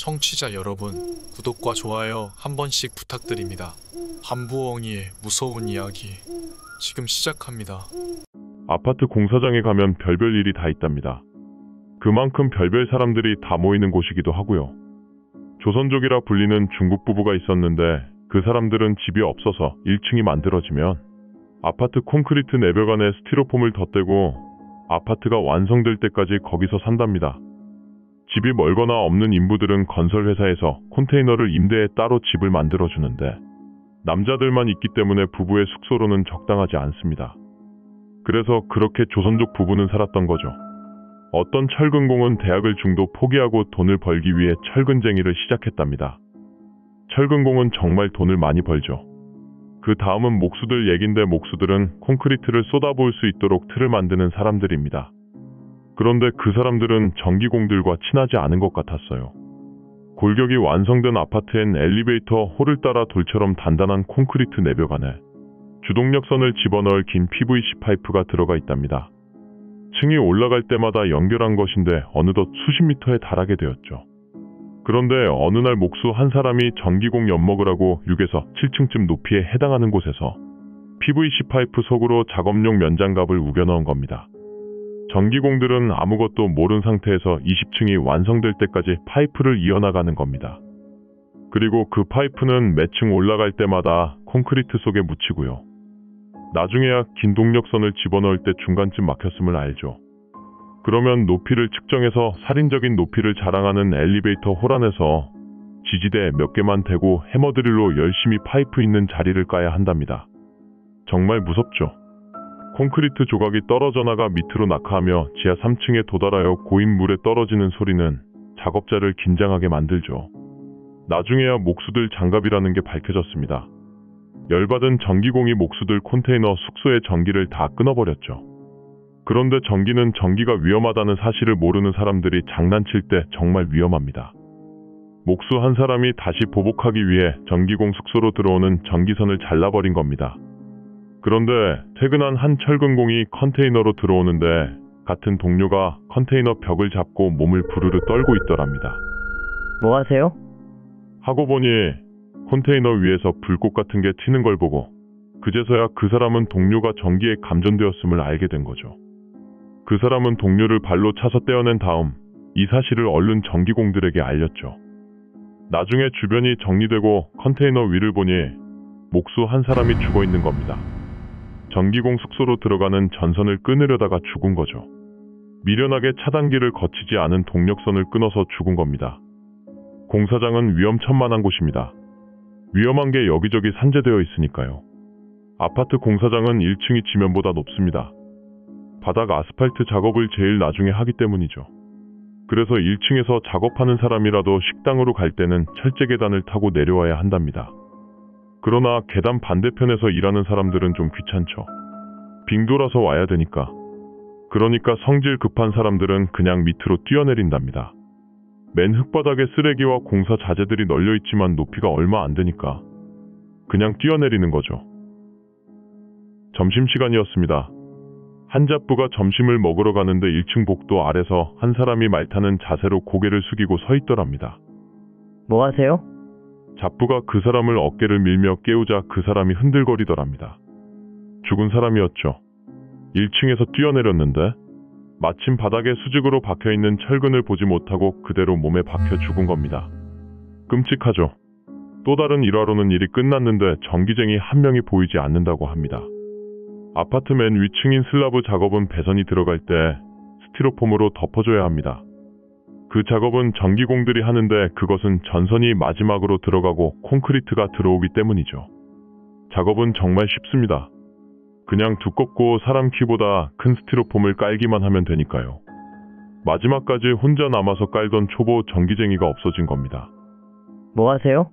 청취자 여러분, 구독과 좋아요 한 번씩 부탁드립니다. 한부엉이의 무서운 이야기 지금 시작합니다. 아파트 공사장에 가면 별별 일이 다 있답니다. 그만큼 별별 사람들이 다 모이는 곳이기도 하고요. 조선족이라 불리는 중국 부부가 있었는데 그 사람들은 집이 없어서 1층이 만들어지면 아파트 콘크리트 내벽 안에 스티로폼을 덧대고 아파트가 완성될 때까지 거기서 산답니다. 집이 멀거나 없는 인부들은 건설회사에서 컨테이너를 임대해 따로 집을 만들어주는데 남자들만 있기 때문에 부부의 숙소로는 적당하지 않습니다. 그래서 그렇게 조선족 부부는 살았던 거죠. 어떤 철근공은 대학을 중도 포기하고 돈을 벌기 위해 철근쟁이를 시작했답니다. 철근공은 정말 돈을 많이 벌죠. 그 다음은 목수들 얘긴데 목수들은 콘크리트를 쏟아부을 수 있도록 틀을 만드는 사람들입니다. 그런데 그 사람들은 전기공들과 친하지 않은 것 같았어요. 골격이 완성된 아파트엔 엘리베이터 홀을 따라 돌처럼 단단한 콘크리트 내벽 안에 주동력선을 집어넣을 긴 PVC 파이프가 들어가 있답니다. 층이 올라갈 때마다 연결한 것인데 어느덧 수십 미터에 달하게 되었죠. 그런데 어느 날 목수 한 사람이 전기공 엿먹으라고 6에서 7층쯤 높이에 해당하는 곳에서 PVC 파이프 속으로 작업용 면장갑을 우겨 넣은 겁니다. 전기공들은 아무것도 모른 상태에서 20층이 완성될 때까지 파이프를 이어나가는 겁니다. 그리고 그 파이프는 몇 층 올라갈 때마다 콘크리트 속에 묻히고요. 나중에야 긴 동력선을 집어넣을 때 중간쯤 막혔음을 알죠. 그러면 높이를 측정해서 살인적인 높이를 자랑하는 엘리베이터 홀 안에서 지지대 몇 개만 대고 해머드릴로 열심히 파이프 있는 자리를 까야 한답니다. 정말 무섭죠. 콘크리트 조각이 떨어져 나가 밑으로 낙하하며 지하 3층에 도달하여 고인 물에 떨어지는 소리는 작업자를 긴장하게 만들죠. 나중에야 목수들 장갑이라는 게 밝혀졌습니다. 열받은 전기공이 목수들 컨테이너 숙소의 전기를 다 끊어버렸죠. 그런데 전기가 위험하다는 사실을 모르는 사람들이 장난칠 때 정말 위험합니다. 목수 한 사람이 다시 보복하기 위해 전기공 숙소로 들어오는 전기선을 잘라버린 겁니다. 그런데 퇴근한 한 철근공이 컨테이너로 들어오는데 같은 동료가 컨테이너 벽을 잡고 몸을 부르르 떨고 있더랍니다. 뭐 하세요? 하고 보니 컨테이너 위에서 불꽃 같은 게 튀는 걸 보고 그제서야 그 사람은 동료가 전기에 감전되었음을 알게 된 거죠. 그 사람은 동료를 발로 차서 떼어낸 다음 이 사실을 얼른 전기공들에게 알렸죠. 나중에 주변이 정리되고 컨테이너 위를 보니 목수 한 사람이 죽어 있는 겁니다. 전기공 숙소로 들어가는 전선을 끊으려다가 죽은 거죠. 미련하게 차단기를 거치지 않은 동력선을 끊어서 죽은 겁니다. 공사장은 위험천만한 곳입니다. 위험한 게 여기저기 산재되어 있으니까요. 아파트 공사장은 1층이 지면보다 높습니다. 바닥 아스팔트 작업을 제일 나중에 하기 때문이죠. 그래서 1층에서 작업하는 사람이라도 식당으로 갈 때는 철제 계단을 타고 내려와야 한답니다. 그러나 계단 반대편에서 일하는 사람들은 좀 귀찮죠. 빙 돌아서 와야 되니까. 그러니까 성질 급한 사람들은 그냥 밑으로 뛰어내린답니다. 맨 흙바닥에 쓰레기와 공사 자재들이 널려 있지만 높이가 얼마 안 되니까 그냥 뛰어내리는 거죠. 점심시간이었습니다. 한 잡부가 점심을 먹으러 가는데 1층 복도 아래서 한 사람이 말 타는 자세로 고개를 숙이고 서 있더랍니다. 뭐 하세요? 잡부가 그 사람을 어깨를 밀며 깨우자 그 사람이 흔들거리더랍니다. 죽은 사람이었죠. 1층에서 뛰어내렸는데 마침 바닥에 수직으로 박혀있는 철근을 보지 못하고 그대로 몸에 박혀 죽은 겁니다. 끔찍하죠. 또 다른 일화로는 일이 끝났는데 전기쟁이 한 명이 보이지 않는다고 합니다. 아파트 맨 위층인 슬라브 작업은 배선이 들어갈 때 스티로폼으로 덮어줘야 합니다. 그 작업은 전기공들이 하는데 그것은 전선이 마지막으로 들어가고 콘크리트가 들어오기 때문이죠. 작업은 정말 쉽습니다. 그냥 두껍고 사람 키보다 큰 스티로폼을 깔기만 하면 되니까요. 마지막까지 혼자 남아서 깔던 초보 전기쟁이가 없어진 겁니다. 뭐 하세요?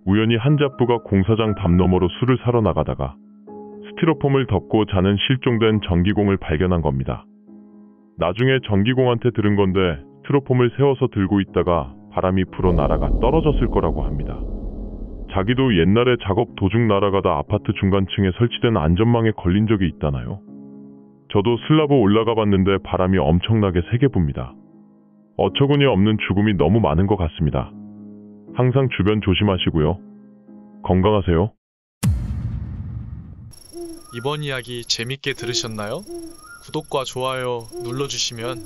우연히 한 잡부가 공사장 담 너머로 술을 사러 나가다가 스티로폼을 덮고 자는 실종된 전기공을 발견한 겁니다. 나중에 전기공한테 들은 건데 스티로폼을 세워서 들고 있다가 바람이 불어 날아가 떨어졌을 거라고 합니다. 자기도 옛날에 작업 도중 날아가다 아파트 중간층에 설치된 안전망에 걸린 적이 있다나요? 저도 슬라브 올라가 봤는데 바람이 엄청나게 세게 붑니다. 어처구니 없는 죽음이 너무 많은 것 같습니다. 항상 주변 조심하시고요. 건강하세요. 이번 이야기 재밌게 들으셨나요? 구독과 좋아요 눌러주시면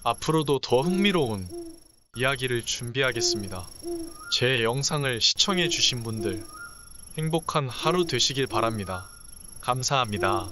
앞으로도 더 흥미로운 이야기를 준비하겠습니다. 제 영상을 시청해주신 분들 행복한 하루 되시길 바랍니다. 감사합니다.